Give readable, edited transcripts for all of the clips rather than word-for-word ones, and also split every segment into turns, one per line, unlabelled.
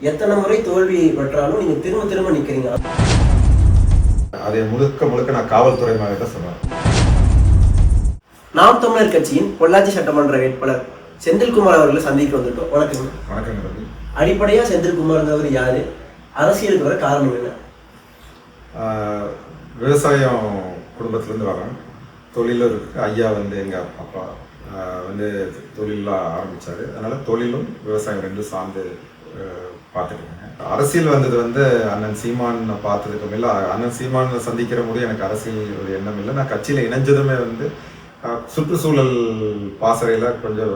எத்தனை முறை தோல்வி பெற்றாலும் நீங்க திரும்ப திரும்ப நிக்கிறீங்க.
அதை முழுக்க முழுக்க நான் காவல்துறை மாதிரி தான் சொல்லுவேன்.
நாம் தமிழர் கட்சியின் பொள்ளாச்சி சட்டமன்ற வேட்பாளர் செந்தில்குமார் அவர்களை சந்திக்க வந்துட்டோம். வணக்கம்.
வணக்கம் ரவி.
அடிப்படையா செந்தில்குமார்ங்கிறவர் யாரு, அரசியலுக்கு வர காரணம் என்ன?
விவசாயம் குடும்பத்திலேருந்து வரேன். தொழிலும் இருக்கு. ஐயா வந்து எங்கள் அப்பா வந்து தொழிலாக ஆரம்பித்தார். அதனால் தொழிலும் விவசாயம் ரெண்டும் சார்ந்து பார்த்துருக்கேங்க. அரசியல் வந்தது வந்து அண்ணன் சீமானை பார்த்ததுக்கு மேலே அண்ணன் சீமானை சந்திக்கிற போது எனக்கு அரசியல் ஒரு எண்ணம் இல்லை. நான் கட்சியில் இணைஞ்சதுமே வந்து சுற்றுச்சூழல் பாசறையில் கொஞ்சம்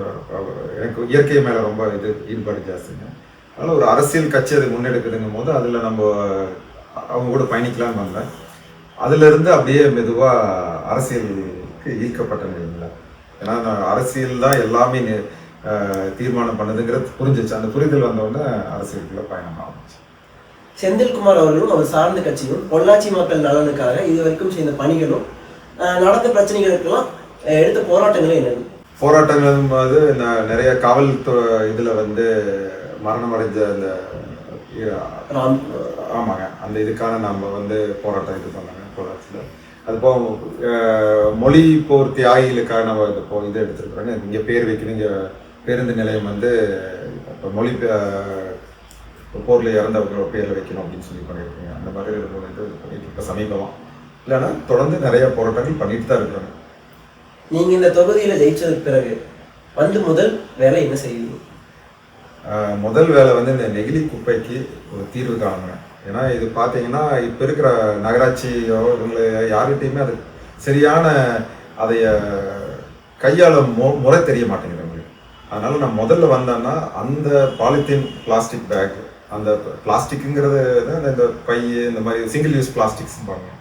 எனக்கு இயற்கை மேலே ரொம்ப ஈடுபாடு ஜாஸ்திங்க. அதனால் ஒரு அரசியல் கட்சி அது முன்னெடுக்குதுங்கும் போது அதில் நம்ம அவங்க கூட பயணிக்கலாம்னு வந்தேன். அதிலிருந்து அப்படியே மெதுவாக அரசியலுக்கு ஈர்க்கப்பட்டேன். ஏன்னா நான் அரசியல் தான் எல்லாமே தீர்மானம் பண்ணுதுங்கிறது புரிஞ்சிச்சு. அந்த புரிதல் வந்தோடனே அரசியலுக்குள்ள பயணம் ஆரம்பிச்சு.
செந்தில்குமார் அவர்களும் அவர் சார்ந்த கட்சியும் பொள்ளாச்சி மக்கள் நலனுக்காக இதுவரைக்கும் செய்த பணிகளும் நடந்த பிரச்சனைகளுக்கெல்லாம் எடுத்த போராட்டங்களும் என்னது?
போராட்டங்களும் போது நிறைய காவல் இதில் வந்து மரணம் அடைஞ்ச அந்த ஆமாங்க, அந்த இதுக்கான நம்ம வந்து போராட்டம் இது பண்ணாங்க பொள்ளாச்சியில். அதுபோக மொழி போர் தியாகிகளுக்காக நம்ம இது எடுத்துருக்குறோங்க. இங்கே பேர் வைக்கணும், இங்கே பேருந்து நிலையம் வந்து இப்போ மொழி போரில் இறந்தவங்க பேரில் வைக்கணும் அப்படின்னு சொல்லி பண்ணியிருக்கீங்க. அந்த மாதிரி இது பண்ணிட்டு இப்போ சமீபமாக இல்லைன்னா தொடர்ந்து நிறைய போராட்டங்கள் பண்ணிட்டு தான் இருக்கிறாங்க.
நீங்கள் இந்த தொகுதியில் ஜெயிச்சதுக்கு பிறகு வந்து முதல் வேலை என்ன செய்வீங்க?
முதல் வேலை வந்து இந்த நெகிழி குப்பைக்கு ஒரு தீர்வு காணுங்க. ஏன்னா இது பார்த்தீங்கன்னா இப்போ இருக்கிற நகராட்சியோ இவங்களை யார்கிட்டையுமே அது சரியான அதைய கையாள முறை தெரிய மாட்டேங்குது அவங்களுக்கு. அதனால நான் முதல்ல வந்தேன்னா அந்த பாலித்தீன் பிளாஸ்டிக் பேக், அந்த பிளாஸ்டிக்குங்கிறது இந்த பை இந்த மாதிரி சிங்கிள் யூஸ் பிளாஸ்டிக்ஸ் பாருங்க,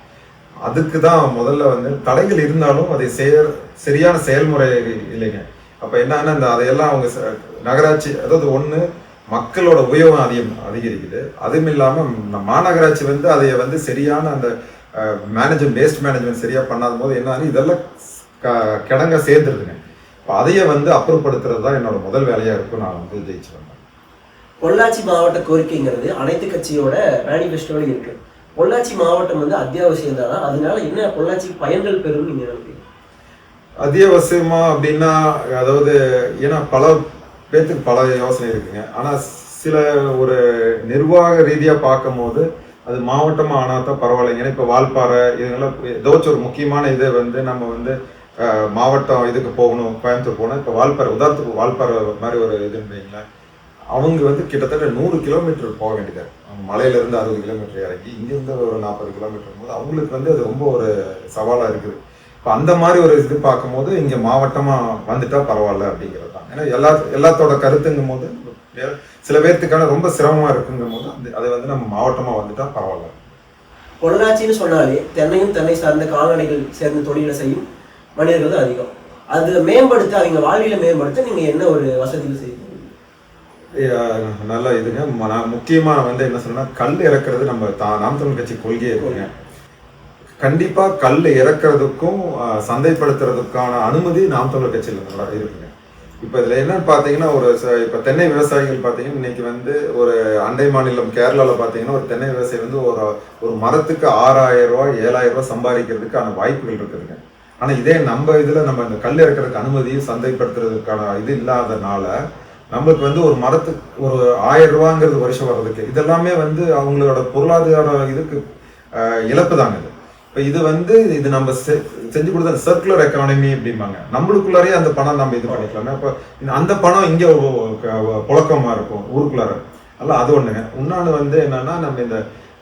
அதுக்கு தான் முதல்ல வந்து தடைகள் இருந்தாலும் அதை சரியான செயல்முறை இல்லைங்க. அப்போ என்னன்னா இந்த அதையெல்லாம் அவங்க நகராட்சி அதாவது ஒன்று மக்களோட உபயோகம் அதிகரிக்குது. அதுவும் இல்லாமல் மாநகராட்சி வந்து அதை வந்து சரியான அந்த வேஸ்ட் மேனேஜ்மெண்ட் சரியாக பண்ணாத போது என்ன இதெல்லாம் கிடங்க சேர்ந்துருதுங்க. இப்போ அதையே வந்து அப்புறப்படுத்துறது தான் என்னோட முதல் வேலையாக இருக்கும். நான் வந்து ஜெயிச்சு வந்தேன்.
பொள்ளாச்சி மாவட்ட கோரிக்கைங்கிறது அனைத்து கட்சியோட மேனிஃபெஸ்டோட இருக்கு. பொள்ளாச்சி மாவட்டம் வந்து அத்தியாவசியம் தானா? அதனால என்ன பொள்ளாச்சி பயன்கள் பெறும் நீங்க நினைக்கிறீங்க?
அத்தியாவசியமா அப்படின்னா அதாவது ஏன்னா பல பேர்த்துக்கு பல யோசனை இருக்குங்க. ஆனால் சில ஒரு நிர்வாக ரீதியாக பார்க்கும் போது அது மாவட்டமாக ஆனால் தான் பரவாயில்லைங்க. ஏன்னா இப்போ வால்பாறை இதெல்லாம் ஏதாச்சும் ஒரு முக்கியமான இதை வந்து நம்ம வந்து மாவட்டம் இதுக்கு போகணும், கோயம்புத்தூர் போகணும். இப்போ வால்பாறை உதாரணத்துக்கு வால்பாறை மாதிரி ஒரு இதுன்றீங்களேன், அவங்க வந்து கிட்டத்தட்ட 100 கிலோமீட்டர் போக வேண்டியது. அவங்க மலையிலேருந்து 60 கிலோமீட்டர் இறங்கி இங்கேருந்து ஒரு 40 கிலோமீட்டர் போது அவங்களுக்கு வந்து அது ரொம்ப ஒரு சவாலாக இருக்குது. இப்போ அந்த மாதிரி ஒரு இது பார்க்கும்போது இங்கே மாவட்டமாக வந்துட்டா பரவாயில்ல அப்படிங்கிறது தான். ஏன்னா எல்லாத்தோட கருத்துங்கும் போது சில பேர்த்துக்கான ரொம்ப சிரமமாக இருக்குங்கும் போது அதை வந்து நம்ம மாவட்டமாக வந்துட்டா பரவாயில்ல.
பொள்ளாச்சின்னு சொன்னாலே தென்னையும் தென்னை சார்ந்த கால்நடைகள் சேர்ந்த தொழிலை செய்யும் மனிதர்கள் அதிகம். அது மேம்படுத்த அவங்க வாழ்வியலை மேம்படுத்த நீங்கள் என்ன ஒரு வசதிகள் செய்வீங்க?
நல்லா இதுங்க. நான் முக்கியமாக வந்து என்ன சொன்னேன்னா கல் இறக்குறது நம்ம நாம் தமிழ் கட்சி கொள்கையே இருக்குங்க. கண்டிப்பாக கல் இறக்குறதுக்கும் சந்தைப்படுத்துறதுக்கான அனுமதி நாம் தமிழர் கட்சியில் இருக்குங்க. இப்போ இதில் என்னன்னு பார்த்தீங்கன்னா இப்போ தென்னை விவசாயிகள் பார்த்தீங்கன்னா இன்னைக்கு வந்து ஒரு அண்டை மாநிலம் கேரளாவில் பார்த்தீங்கன்னா ஒரு தென்னை விவசாயி வந்து ஒரு மரத்துக்கு 6000 ரூபா 7000 ரூபா சம்பாதிக்கிறதுக்கான வாய்ப்புகள் இருக்குதுங்க. ஆனால் இதே நம்ம இதில் நம்ம இந்த கல் இறக்குறதுக்கு அனுமதியும் சந்தைப்படுத்துறதுக்கான இது இல்லாதனால நம்மளுக்கு வந்து ஒரு மரத்துக்கு ஒரு 1000 ரூபாங்கிறது வருஷம் வர்றதுக்கு இதெல்லாமே வந்து அவங்களோட பொருளாதார இதுக்கு இழப்பு தாங்க. இது வந்து இது நம்ம செஞ்சு கொடுத்த சர்க்குலர் எக்கானமி அப்படிம்பாங்க. நம்மளுக்குள்ளாரே அந்த பணம் நம்ம இது பண்ணிக்கலாமே. அப்போ அந்த பணம் இங்கே புழக்கமாக இருக்கும் ஊருக்குள்ளார. அல்ல அது ஒன்றுங்க. இன்னொன்று வந்து என்னன்னா நம்ம இந்த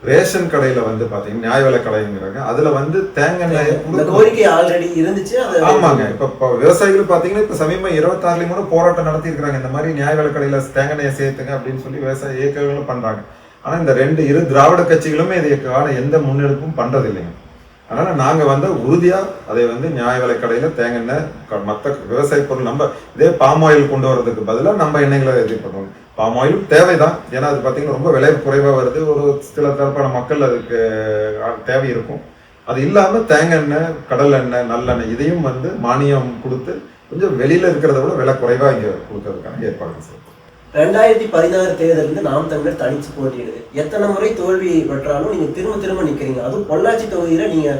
ரேஷன் கடையில் வந்து பார்த்தீங்கன்னா நியாய விலை கடைங்கிறாங்க. அதில் வந்து தேங்காய்
கோரிக்கை ஆல்ரெடி இருந்துச்சு.
ஆமாங்க. இப்போ விவசாயிகள் பார்த்தீங்கன்னா இப்போ சமீபம் 26 கூட போராட்டம் நடத்தியிருக்கிறாங்க. இந்த மாதிரி நியாய விலை கடையில் தேங்காய் சேர்த்துங்க அப்படின்னு சொல்லி விவசாய இயக்கங்களும் பண்ணுறாங்க. ஆனால் இந்த இரு திராவிட கட்சிகளுமே இதுக்கான எந்த முன்னெடுப்பும் பண்ணுறது இல்லைங்க. அதனால நாங்கள் வந்து உறுதியாக அதை வந்து நியாய விலை கடையில் தேங்காய் மற்ற விவசாய பொருள் நம்ம இதே பாமாயில் கொண்டு வர்றதுக்கு பதிலாக நம்ம எண்ணெய்களை இது பண்ணுவோம். பாமாயிலும் தேவைதான். ஏன்னா அது பார்த்தீங்கன்னா ரொம்ப விலை குறைவாக வருது. ஒரு சில தரப்பான மக்கள் அதுக்கு தேவை இருக்கும். அது இல்லாமல் தேங்காய் எண்ணெய், கடல் எண்ணெய், நல்லெண்ணெய் இதையும் வந்து மானியம் கொடுத்து கொஞ்சம் வெளியில் இருக்கிறத விட விலை குறைவாக இங்கே கொடுக்கறதுக்கான ஏற்பாடு செய்யும்.
2016 தேர்தலிருந்து நாம் தமிழர் தனிச்சு போட்டியிடுது. எத்தனை முறை தோல்வி பெற்றாலும் நீங்க திரும்ப திரும்ப நிக்கிறீங்க. அதுவும் பொள்ளாச்சி தொகுதியில நீங்க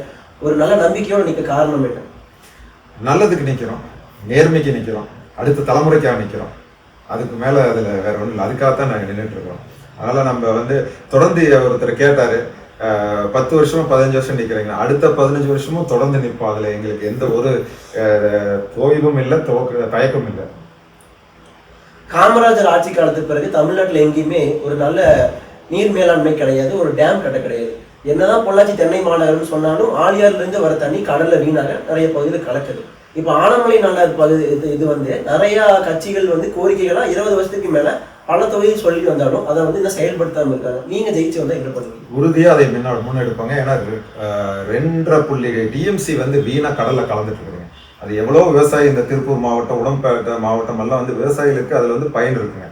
ஒரு நல்ல நம்பிக்கையோட நிக்க காரணம் என்ன?
நல்லதுக்கு நிக்கிறோம், நேர்மைக்கு நிக்கிறோம், அடுத்த தலைமுறைக்காக நிக்கிறோம். அதுக்கு மேல அதுல வேற ஒன்றும் இல்லை. அதுக்காகத்தான் நாங்கள் நின்றுட்டு இருக்கோம். அதனால நம்ம வந்து தொடர்ந்து ஒருத்தர் கேட்டாரு 10 வருஷமா 15 வருஷம் நிக்கிறீங்க, அடுத்த 15 வருஷமும் தொடர்ந்து நிற்போம். அதுல எங்களுக்கு எந்த ஒரு தோய்வும் இல்லை, தயக்கமும் இல்லை.
காமராஜர் ஆட்சி காலத்துக்கு பிறகு தமிழ்நாட்டில் எங்கேயுமே ஒரு நல்ல நீர் மேலாண்மை கிடையாது, ஒரு டேம் கட்ட கிடையாது. என்னதான் பொள்ளாச்சி தென்னை மாநகர்னு சொன்னாலும் ஆழியார்ல இருந்து வர தண்ணி கடல்ல வீணாக நிறைய பகுதியில் கலக்குது. இப்ப ஆனமலை நல்லார் பகுதி இது வந்து நிறைய கட்சிகள் வந்து கோரிக்கைகளா 20 வருஷத்துக்கு மேல பல தொகுதியில் சொல்லி வந்தாலும் அதை வந்து இன்னும் செயல்படுத்தாம இருக்காங்க. நீங்க ஜெயிச்சு வந்தா என்ன பண்ணுவீங்க?
உறுதியா அதை முன்னெடுப்பாங்க. ஏன்னா 2.5 டிஎம்சி வந்து வீணா கடல்ல கலந்துட்டு இருக்குங்க. அது எவ்வளவு விவசாயி இந்த திருப்பூர் மாவட்டம், உடம்பேட்டை மாவட்டம் எல்லாம் வந்து விவசாயிகளுக்கு அதுல வந்து பயன் இருக்குங்க.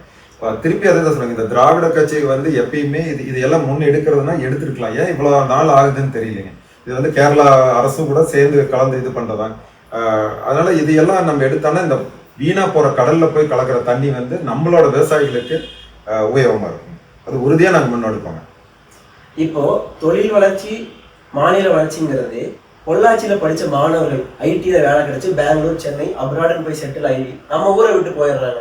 திருப்பி அதை தான் சொல்லுங்க, இந்த திராவிட கட்சி வந்து எப்பயுமே இது எல்லாம் முன் எடுக்கிறதுனா எடுத்துருக்கலாம். ஏன் இவ்வளவு நாள் ஆகுதுன்னு தெரியலைங்க. இது வந்து கேரளா அரசும் கூட சேர்ந்து கலந்து இது பண்றதாங்க. அதனால இது எல்லாம் நம்ம எடுத்தோம்னா இந்த வீணா போற கடல்ல போய் கலக்கிற தண்ணி வந்து நம்மளோட விவசாயிகளுக்கு உபயோகமா இருக்கும். அது உறுதியா நாங்க முன்னெடுப்போங்க.
இப்போ தொழில் வளர்ச்சி, மாநில வளர்ச்சிங்கிறது பொள்ளாச்சியில படிச்ச மாணவர்கள் ஐடில வேலை கிடைச்சு பெங்களூர், சென்னை, அப்ராடுன்னு போய் செட்டில் ஆகி நம்ம ஊரை விட்டு போயிடுறாங்க.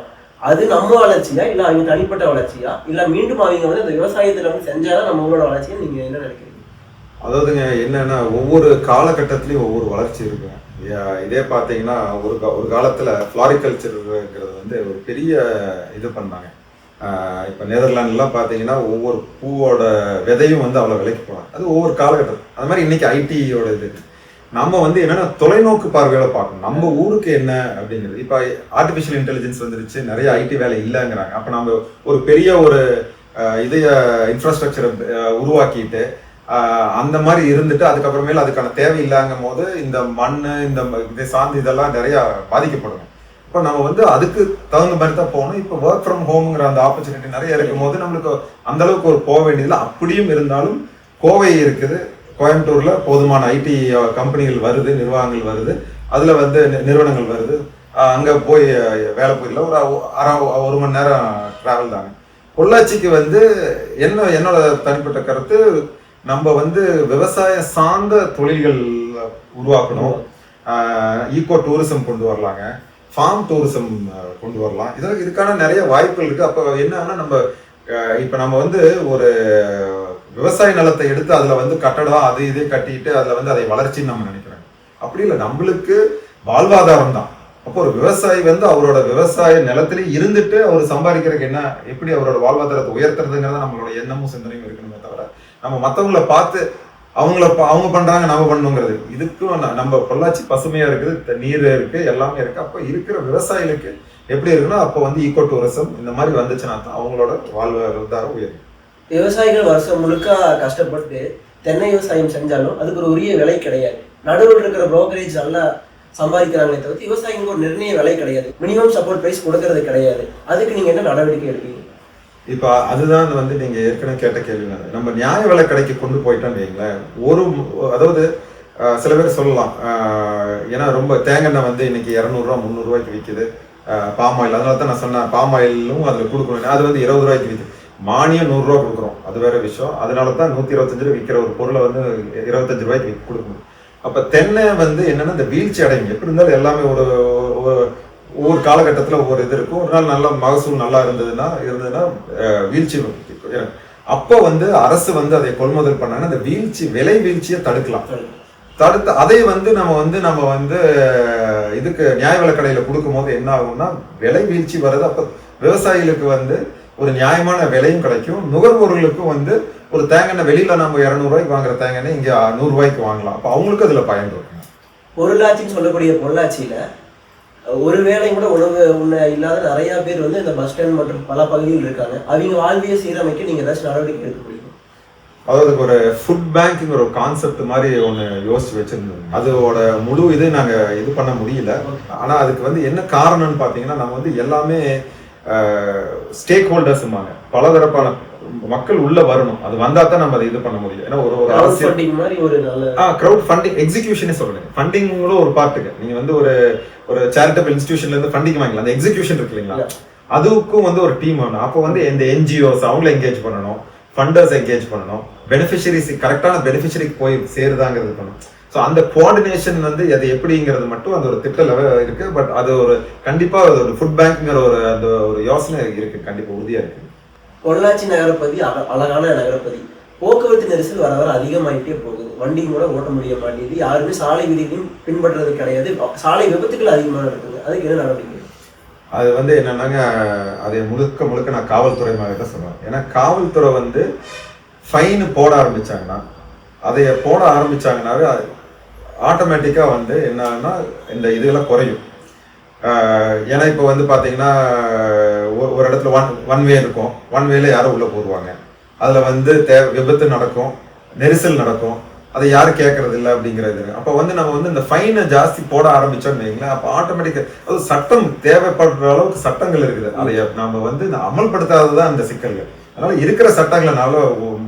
அது நம்ம வளர்ச்சியா இல்ல அவங்க தனிப்பட்ட வளர்ச்சியா இல்ல மீண்டும் அவங்க வந்து இந்த விவசாயத்துல வந்து செஞ்சாதான் நம்ம ஊரோட வளர்ச்சியா நீங்க என்ன நினைக்கிறீங்க?
அதாவதுங்க என்னன்னா ஒவ்வொரு காலகட்டத்திலயும் ஒவ்வொரு வளர்ச்சி இருக்குங்க. இதே பார்த்தீங்கன்னா ஒரு காலத்துல ஃப்ளாரிகல்ச்சருங்கிறது வந்து ஒரு பெரிய இது பண்ணாங்க. இப்போ நெதர்லாண்ட்லாம் பார்த்தீங்கன்னா ஒவ்வொரு பூவோட விதையும் வந்து அவ்வளோ விலைக்கு போனாங்க. அது ஒவ்வொரு காலகட்டம். அது மாதிரி இன்னைக்கு ஐடியோட இது நம்ம வந்து என்னன்னா தொலைநோக்கு பார்வையில பார்க்கணும். நம்ம ஊருக்கு என்ன அப்படிங்கிறது. இப்போ ஆர்டிஃபிஷியல் இன்டெலிஜென்ஸ் வந்துருச்சு, நிறைய ஐடி வேலை இல்லைங்கிறாங்க. அப்போ நம்ம ஒரு பெரிய ஒரு இதைய இன்ஃப்ராஸ்ட்ரக்சரை உருவாக்கிட்டு அந்த மாதிரி இருந்துட்டு அதுக்கப்புறமேல அதுக்கான தேவை இல்லைங்கும் போது இந்த மண் இந்த இதை சார்ந்து இதெல்லாம் நிறைய பாதிக்கப்படும். இப்போ நம்ம வந்து அதுக்கு தகுந்த மாதிரி தான் போகணும். இப்போ ஒர்க் ஃப்ரம் ஹோம்ங்கிற அந்த ஆப்பர்ச்சுனிட்டி நிறைய இருக்கும் போது நம்மளுக்கு அந்த அளவுக்கு ஒரு போக வேண்டியதில்லை. அப்படியும் இருந்தாலும் கோவை இருக்குது, கோயம்புத்தூர்ல போதுமான ஐடி கம்பெனிகள் வருது, நிர்வாகங்கள் வருது, அதுல வந்து நிறுவனங்கள் வருது. அங்க போய் வேலை போயிடல, ஒரு மணி நேரம் டிராவல் தாங்க. பொள்ளாச்சிக்கு வந்து என்னோட தனிப்பட்ட கருத்து, நம்ம வந்து விவசாய சார்ந்த தொழில்கள் உருவாக்கணும். ஈகோ டூரிசம் கொண்டு வரலாங்க, ஃபார்ம் டூரிசம் கொண்டு வரலாம். இதுக்கான நிறைய வாய்ப்புகள் இருக்கு. அப்போ என்னன்னா நம்ம வந்து ஒரு விவசாய நிலத்தை எடுத்து அதுல வந்து கட்டடம் அது இதே கட்டிட்டு அதுல வந்து அதை வளர்ச்சின்னு நம்ம நினைக்கிறோம். அப்படி இல்லை, நம்மளுக்கு வாழ்வாதாரம் தான். அப்போ ஒரு விவசாயி வந்து அவரோட விவசாய நிலத்திலே இருந்துட்டு அவர் சம்பாதிக்கிறதுக்கு என்ன, எப்படி அவரோட வாழ்வாதாரத்தை உயர்த்துறதுங்கிறத நம்மளோட எண்ணமும் சிந்தனையும் இருக்கணுமே தவிர நம்ம மற்றவங்களை பார்த்து அவங்க பண்றாங்க நம்ம பண்ணணுங்கிறது. இதுக்கும் நம்ம பொள்ளாச்சி பசுமையா இருக்குது, நீர் இருக்கு, எல்லாமே இருக்கு. அப்போ இருக்கிற விவசாயிகளுக்கு எப்படி இருக்குன்னா அப்போ வந்து ஈகோ டூரிசம் இந்த மாதிரி வந்துச்சுன்னா தான் அவங்களோட வாழ்வாதாரம் உயரும்.
விவசாயிகள் வருஷம் முழுக்க கஷ்டப்பட்டு தென்னை விவசாயம் செஞ்சாலும் அதுக்கு ஒரு உரிய விலை கிடையாது. நடுவில் இருக்கிற புரோக்கரேஜ் நல்லா சம்பாதிக்கிறாங்களே தவிர்த்து விவசாயிகளுக்கு ஒரு நிர்ணய விலை கிடையாது, மினிமம் சப்போர்ட் பிரைஸ் கொடுக்கறது கிடையாது. அதுக்கு நீங்க என்ன நடவடிக்கை எடுப்பீங்க?
இப்ப அதுதான் வந்து நீங்க ஏற்கனவே கேட்ட கேள்வி. நம்ம நியாய விலை கடைக்கு கொண்டு போயிட்டோம்னு வைங்களேன், அதாவது சில பேர் சொல்லலாம், ஏன்னா ரொம்ப தேங்காய் வந்து இன்னைக்கு 200 ரூபா 300 ரூபாய்க்கு விற்குது பாமாயில். அதனால தான் நான் சொன்னேன் பாமாயிலும் அதுல கொடுக்கணும். அது வந்து 20 ரூபாய்க்கு விற்குது, மானியம் 100 ரூபா கொடுக்குறோம், அது வேற விஷயம். அதனால தான் 125 ரூபாய் விற்கிற ஒரு பொருளை வந்து 25 ரூபாய்க்கு கொடுக்கணும். அப்ப தென்னை வந்து என்னன்னா இந்த வீழ்ச்சி அடையும். எப்படி இருந்தாலும் எல்லாமே ஒவ்வொரு காலகட்டத்தில் ஒவ்வொரு இது இருக்கும். ஒரு நாள் நல்ல மகசூல் நல்லா இருந்ததுன்னா வீழ்ச்சி. அப்போ வந்து அரசு வந்து அதை கொள்முதல் பண்ணாங்கன்னா அந்த விலை வீழ்ச்சியை தடுக்கலாம். தடுத்து அதை வந்து நம்ம வந்து இதுக்கு நியாய விலை கடையில கொடுக்கும் போது என்ன ஆகும்னா விலை வீழ்ச்சி வருது. அப்ப விவசாயிகளுக்கு வந்து ஒரு நியாயமான விலையும் கிடைக்கும், நுகர்வோர்களுக்கும் வந்து ஒரு தேங்காய் வெளியில நம்ம 200 ரூபாய்க்கு வாங்குற தேங்காய் இங்க 100 ரூபாய்க்கு வாங்கலாம். அப்ப அவங்களுக்கு அதுல பயன் இருக்கும்.
பொருளாட்சின்னு சொல்லக்கூடிய பொள்ளாச்சியில ஒரு வேளை கூட உணவு இல்லாத நிறைய பேர் வந்து இந்த பஸ் ஸ்டாண்ட் மற்றும் பல பகுதியில் இருக்காங்க. அவங்க வாழ்வியை சீரமைக்க நீங்க ஏதாச்சும் நடவடிக்கை எடுக்க முடியும்?
அதாவது ஒரு ஃபுட் பேங்க்ங்கிற ஒரு கான்செப்ட் மாதிரி ஒன்று யோசிச்சு வச்சிருந்தோம். அதோட முழு இது நாங்க இது பண்ண முடியல. ஆனா அதுக்கு வந்து என்ன காரணம்னு பாத்தீங்கன்னா நம்ம வந்து எல்லாமே ஸ்டேக் ஹோல்டர்ஸ்மாங்க, பலதரப்பான மக்கள் உள்ள வரணும். அது வந்தா தான் நம்ம அதை இது பண்ண முடியும். ஏன்னா ஒரு கிரவுட் ஃபண்டிங் எக்ஸிகியூஷனே சொல்றேன். ஃபண்டிங்களும் ஒரு பார்ட்டுக்கு நீங்க வந்து ஒரு சேரிட்டபிள் இன்ஸ்டிடியூஷன்ல இருந்து ஃபண்டிங் வாங்கலாம். அந்த எக்ஸிகியூஷன் இருக்கு இல்லைங்களா, அதுக்கும் வந்து ஒரு டீம் வேணும். அப்போ வந்து இந்த என்ஜிஓஸ் அவங்கள என்கேஜ் பண்ணணும், ஃபண்டர்ஸ் என்கேஜ் பண்ணணும், பெனிஃபிஷரிஸ் கரெக்டான பெனிஃபிஷரிக்கு போய் சேருதாங்கிறது பண்ணணும். ஸோ அந்த கோஆர்டினேஷன் வந்து அது எப்படிங்கிறது மட்டும் அந்த ஒரு திட்ட லெவல் இருக்கு. பட் அது ஒரு கண்டிப்பா அது ஒரு ஃபுட் பேங்க்ங்கிற ஒரு அந்த ஒரு யோசனை இருக்கு, கண்டிப்பா உறுதியா இருக்கு.
பொள்ளாச்சி நகரப்பகுதி அழகான நகரப்பகுதி. போக்குவரத்து நெரிசல் வர வர அதிகமாயிட்டே போகுது. வண்டியும் கூட ஓட்ட முடிய மாட்டேங்குது. யாருமே சாலை விதிகளையும் பின்பற்றுறது கிடையாது. சாலை விபத்துக்கள் அதிகமாக இருக்குது. அதுக்கு என்ன நடவடிக்கை?
அது வந்து என்னன்னாங்க, அதை முழுக்க முழுக்க நான் காவல்துறை மாதிரி தான் சொல்லுவேன். ஏன்னா காவல்துறை வந்து ஃபைன் போட ஆரம்பிச்சாங்கன்னா, அதை போட ஆரம்பிச்சாங்கன்னாவே ஆட்டோமேட்டிக்கா வந்து என்னன்னா இந்த இதெல்லாம் குறையும். ஏன்னா இப்போ வந்து பாத்தீங்கன்னா ஒரு இடத்துல ஒன் வே இருக்கும், ஒன் வேல யாரும் உள்ள போடுவாங்க, அதுல வந்து விபத்து நடக்கும், நெரிசல் நடக்கும், அதை யாரும் கேட்கறது இல்லை அப்படிங்கிறது. அப்போ வந்து நம்ம வந்து இந்த ஃபைனை ஜாஸ்தி போட ஆரம்பிச்சோம்னு வைங்களேன், அப்போ ஆட்டோமேட்டிக்கா அது சட்டம் தேவைப்படுற அளவுக்கு சட்டங்கள் இருக்குது, அதை நம்ம வந்து அமல்படுத்தாததான் அந்த சிக்கல்கள். அதனால இருக்கிற சட்டங்களை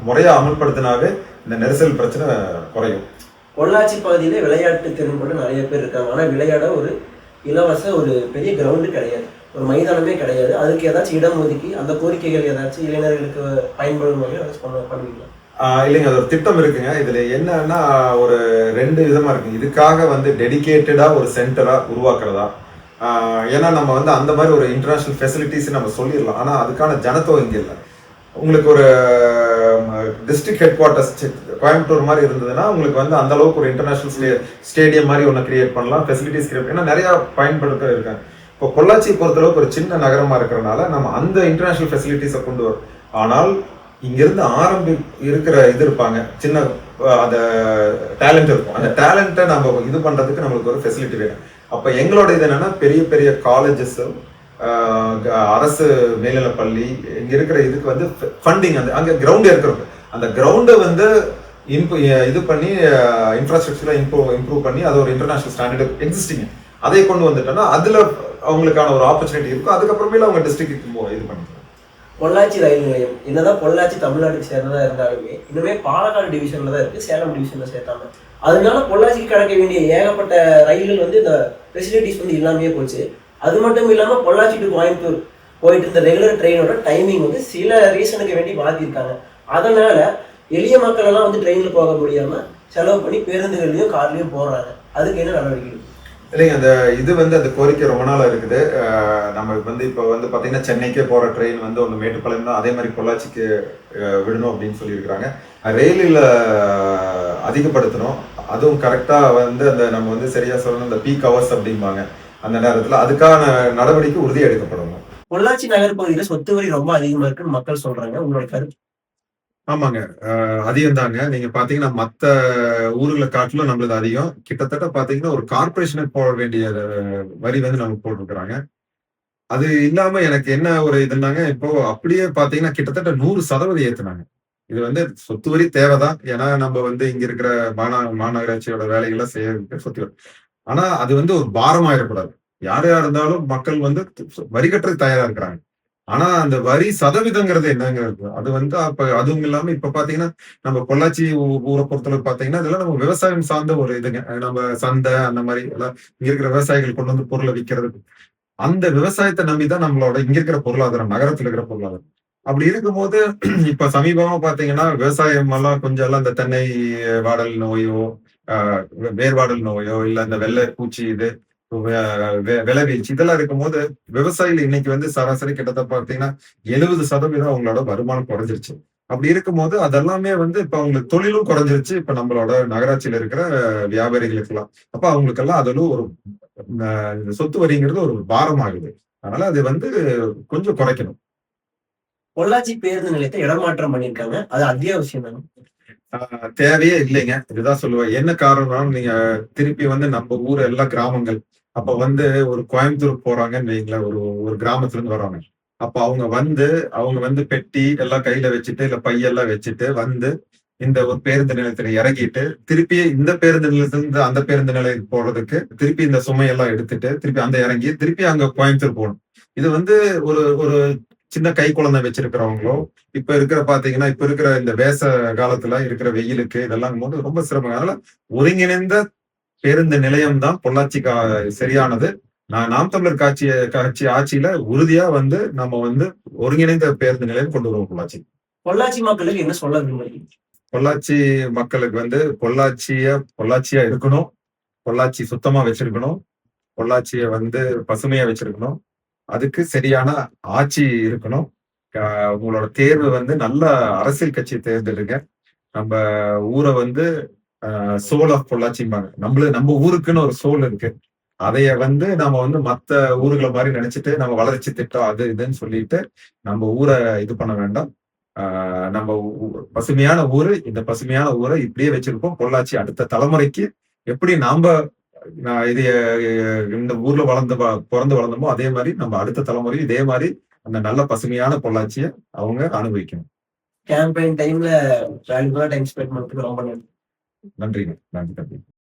முறையா அமல்படுத்தினாவே இந்த நெரிசல் பிரச்சனை குறையும்.
பொள்ளாச்சி பகுதியில விளையாட்டு திறன் கொண்டு நிறைய பேர் இருக்காங்க. ஆனா விளையாட ஒரு இலவச ஒரு பெரிய கிரவுண்டு கிடையாது, ஒரு மைதானமே கிடையாது. அதுக்கு ஏதாச்சும் இடம் ஒதுக்கி அந்த கோரிக்கைகள் ஏதாச்சும் இளைஞர்களுக்கு பயன்படும் வகையில் ஏதாச்சும் பண்ணுவீங்களா?
இல்லைங்க, அது ஒரு திட்டம் இருக்குங்க. இதுல என்னன்னா ஒரு 2 விதமா இருக்கு. இதுக்காக வந்து டெடிகேட்டடா ஒரு சென்டரா உருவாக்குறதா, ஏன்னா நம்ம வந்து அந்த மாதிரி ஒரு இன்டர்நேஷனல் ஃபெசிலிட்டிஸ் நம்ம சொல்லிடலாம், ஆனா அதுக்கான ஜனத்தொகை இங்க இல்லை. உங்களுக்கு ஒரு டிஸ்ட்ரிக்ட் ஹெட் குவார்ட்டர்ஸ் கோயம்புத்தூர் மாதிரி இருந்ததுன்னா உங்களுக்கு வந்து அந்த அளவுக்கு ஒரு இன்டர்நேஷனல் ஸ்டேடியம் மாதிரி ஒன்று கிரியேட் பண்ணலாம், ஃபெசிலிட்டிஸ் கிரியேட் பண்ணலாம், நிறைய பயன்படுத்த இருக்காங்க. இப்போ பொள்ளாச்சி பொறுத்தளவுக்கு ஒரு சின்ன நகரமா இருக்கிறனால நம்ம அந்த இன்டர்நேஷனல் ஃபெசிலிட்டிஸை கொண்டு வரும். ஆனால் இங்கிருந்து இருக்கிற இது இருப்பாங்க, சின்ன அந்த டேலண்ட் இருக்கும், அந்த டேலண்ட்டை நம்ம இது பண்றதுக்கு நம்மளுக்கு ஒரு ஃபெசிலிட்டி வேணும். அப்ப எங்களோட இது என்னன்னா பெரிய பெரிய காலேஜஸ், அரசு மேல்நிலைப்பள்ளி, இங்க இருக்கிற இதுக்கு வந்து ஃபண்டிங், அந்த அங்க கிரவுண்ட் இருக்கிறது, அந்த கிரவுண்டை வந்து இது பண்ணி இன்ஃப்ராஸ்ட்ரக்சர்ல இம்ப்ரூவ் பண்ணி அது ஒரு இன்டர்நேஷனல் ஸ்டாண்டர்ட் எக்ஸிஸ்டிங் அதை கொண்டு வந்துட்டோம்னா அதுல அவங்களுக்கான ஒரு ஆப்பர்ச்சுனிட்டி இருக்கும். அதுக்கப்புறமேல அவங்க டிஸ்ட்ரிக்ட் இது பண்ணிக்கலாம்.
பொள்ளாச்சி ரயில் நிலையம் என்னதான் பொள்ளாச்சி தமிழ்நாட்டுக்கு சேர்ந்ததா இருந்தாலுமே இன்னுமே பாலக்காடு டிவிஷன்ல தான் இருக்கு, சேலம் டிவிஷன்ல சேர்த்தாங்க. அதனால பொள்ளாச்சிக்கு கிடக்க வேண்டிய ஏகப்பட்ட ரயில்கள் வந்து இந்த ஃபெசிலிட்டிஸ் வந்து இல்லாமையே போச்சு. அது மட்டும் இல்லாம பொள்ளாச்சி டு கோயம்புத்தூர் போயிட்டு இருந்த ரெகுலர் ட்ரெயினோட டைமிங் வந்து சில ரீசனுக்கு வேண்டி மாத்திருக்காங்க. அதனால எளிய மக்கள் எல்லாம் வந்து ட்ரெயின்ல போக முடியாம செலவு பண்ணி பேருந்துகள்லயும் கார்லயும் போறாங்க. அதுக்கு என்ன நடவடிக்கை?
இல்லைங்க, அந்த இது வந்து அந்த கோரிக்கை ரொம்ப நாளா இருக்குது. நம்ம வந்து இப்போ வந்து பாத்தீங்கன்னா சென்னைக்கே போற ட்ரெயின் வந்து ஒன்று மேட்டுப்பாளையம் தான், அதே மாதிரி பொள்ளாச்சிக்கு விடணும் அப்படின்னு சொல்லியிருக்கிறாங்க. ரயிலில் அதிகப்படுத்தணும், அதுவும் கரெக்டா வந்து அந்த நம்ம வந்து சரியா சொல்லணும், இந்த பீக் ஹவர்ஸ் அப்படிம்பாங்க, அந்த நேரத்துல அதுக்கான நடவடிக்கை உறுதி எடுக்கப்படணும்.
பொள்ளாச்சி நகர் பகுதியில சொத்து வரி ரொம்ப அதிகமா இருக்குன்னு மக்கள் சொல்றாங்க, உங்களோட கருத்து?
ஆமாங்க, அதிகம் தாங்க. நீங்க பாத்தீங்கன்னா மத்த ஊர்களை காட்டிலும் நம்மளது அதிகம். கிட்டத்தட்ட பாத்தீங்கன்னா ஒரு கார்பரேஷனுக்கு போட வேண்டிய வரி வந்து நமக்கு போட்டிருக்கிறாங்க. அது இல்லாம எனக்கு என்ன ஒரு இதுனாங்க, இப்போ அப்படியே பாத்தீங்கன்னா கிட்டத்தட்ட 100% ஏத்துனாங்க. இது வந்து சொத்து வரி தேவைதான், ஏன்னா நம்ம வந்து இங்க இருக்கிற மாநகராட்சியோட வேலைகளை செய்ய சொத்து வரி. ஆனா அது வந்து ஒரு பாரமா இருக்கக்கூடாது. யாரா இருந்தாலும் மக்கள் வந்து வரி கட்டுறதுக்கு தயாரா இருக்கிறாங்க. ஆனா அந்த வரி சதவீதங்கிறது என்னங்கிறது அது வந்து அப்ப அதுவும் இல்லாம இப்ப பாத்தீங்கன்னா நம்ம பொள்ளாச்சி ஊரை பொறுத்தளவு பாத்தீங்கன்னா இதெல்லாம் நம்ம விவசாயம் சார்ந்த ஒரு இதுங்க. நம்ம சந்தை அந்த மாதிரி எல்லாம் இங்க இருக்கிற விவசாயிகள் கொண்டு வந்து பொருளை விற்கிறது, அந்த விவசாயத்தை நம்பிதான் நம்மளோட இங்க இருக்கிற பொருளாதாரம், நகரத்துல இருக்கிற பொருளாதாரம். அப்படி இருக்கும்போது இப்ப சமீபமா பாத்தீங்கன்னா விவசாயம் எல்லாம் கொஞ்சம் எல்லாம் இந்த தென்னை வாடல் நோயோ, வேர்வாடல் நோயோ, இல்ல இந்த வெள்ளை பூச்சி இது விளைவீழ்ச்சி இதெல்லாம் இருக்கும்போது விவசாயிகள் இன்னைக்கு வந்து சராசரி கிட்டத்தட்ட பாத்தீங்கன்னா 70% அவங்களோட வருமானம் குறைஞ்சிருச்சு. அப்படி இருக்கும்போது அதெல்லாமே வந்து இப்ப அவங்களுக்கு தொழிலும் குறைஞ்சிருச்சு இப்ப நம்மளோட நகராட்சியில இருக்கிற வியாபாரிகளுக்கு எல்லாம். அப்ப அவங்களுக்கெல்லாம் அதெல்லாம் ஒரு சொத்து வரிங்கிறது ஒரு பாரம் ஆகுது. அதனால அது வந்து கொஞ்சம் குறைக்கணும்.
பொள்ளாச்சி பேருந்து நிலையத்தை இடமாற்றம் பண்ணிருக்காங்க, அது அத்தியாவசியம் தானே?
தேவையே இல்லைங்க, இதுதான் சொல்லுவேன். என்ன காரணம், நீங்க திருப்பி வந்து நம்ம ஊர் எல்லாம் கிராமங்கள், அப்ப வந்து ஒரு கோயம்புத்தூர் போறாங்கன்னு வைங்களேன், ஒரு ஒரு கிராமத்துல இருந்து வர்றாங்க. அப்ப அவங்க வந்து பெட்டி எல்லாம் கையில வச்சுட்டு இல்ல பையெல்லாம் வச்சுட்டு வந்து இந்த ஒரு பேருந்து நிலையத்துல இறங்கிட்டு திருப்பி இந்த பேருந்து நிலையத்திலிருந்து அந்த பேருந்து நிலையம் போறதுக்கு திருப்பி இந்த சுமையெல்லாம் எடுத்துட்டு திருப்பி அந்த இறங்கி திருப்பி அங்க கோயம்புத்தூர் போகணும். இது வந்து ஒரு ஒரு சின்ன கை குழந்தை வச்சிருக்கிறவங்களோ இப்ப இருக்கிற இந்த வேச காலத்துல இருக்கிற வெயிலுக்கு இதெல்லாம் போது ரொம்ப சிரமம். அதனால ஒருங்கிணைந்த பேருந்து நிலையம் தான் பொள்ளாச்சிக்கு சரியானது. நாம் தமிழர் கட்சி ஆட்சியில உறுதியா வந்து நம்ம வந்து ஒருங்கிணைந்த பேருந்து நிலையம் கொண்டு வருவோம் பொள்ளாச்சி.
பொள்ளாச்சி மக்களுக்கு என்ன சொல்ல விரும்புறீங்க?
பொள்ளாச்சி மக்களுக்கு வந்து பொள்ளாச்சியா இருக்கணும். பொள்ளாச்சி சுத்தமா வச்சிருக்கணும். பொள்ளாச்சிய வந்து பசுமையா வச்சிருக்கணும். அதுக்கு சரியான ஆட்சி இருக்கணும். உங்களோட தேர்வு வந்து நல்ல அரசியல் கட்சியை தேர்ந்தெடுங்க. நம்ம ஊரை வந்து சோல் ஆஃப் பொள்ளாச்சிம்பாங்க. நம்ம ஊருக்குன்னு ஒரு சோல் இருக்கு. அதைய வந்து நாம வந்து மத்த ஊருகளை மாதிரி நினைச்சிட்டு நம்ம வளர்ச்சி திட்டம் அது இதுன்னு சொல்லிட்டு நம்ம ஊரை இது பண்ண வேண்டாம். நம்ம பசுமையான ஊரு, இந்த பசுமையான ஊரை இப்படியே வச்சிருக்கோம். பொள்ளாச்சி அடுத்த தலைமுறைக்கு எப்படி இது இந்த ஊர்ல பிறந்து வளர்ந்தோமோ அதே மாதிரி நம்ம அடுத்த தலைமுறையும் இதே மாதிரி அந்த நல்ல பசுமையான பொள்ளாச்சியை அவங்க அனுபவிக்கணும்.
கேம்பெயின் டைம்ல வேல்யூபிளா டைம் ஸ்பெண்ட் பண்ணதுக்கு ரொம்ப நன்றி.
நன்றிங்க. நன்றி.